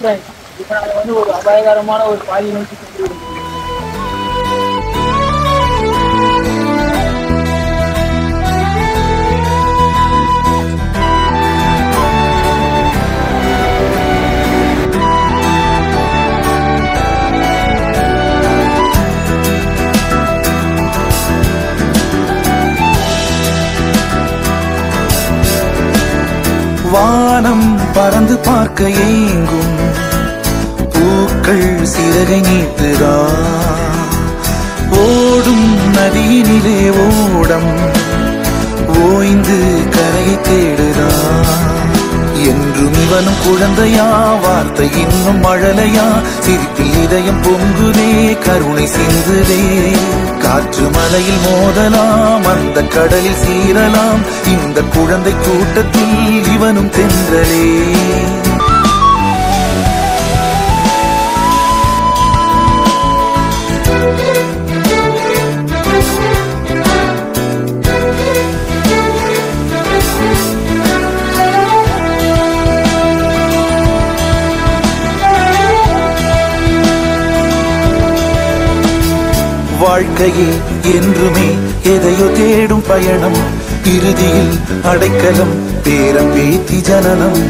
Friend இப்போ நாங்கள் வந்து ஒரு அபாயகரமான ஒரு பாதையை நோக்கி சென்று விடுகிறோம். வானம் பறந்து பார்க்க ஏங்கும் பூக்கள் சிறகை நீட்டுதா, ஓடும் நதியினிலே ஓடம் ஓய்ந்து கரையை தேடுதா. என்றும் இவனும் குழந்தையா, வார்த்தை இன்னும் மழலையா, சிரிப்பில் இதயம் பொங்குதே, கருணை சிந்துதே. காற்று மலையில் மோதலாம், அந்த கடலில் சீரலாம், இந்த குழந்தை கூட்டத்தில் இவனும் தென்றலே. வாழ்க்கையே என்றுமே எதையோ தேடும் பயணம், இறுதியில் அடைக்கலம் பேரம் பேத்தி ஜனனம்.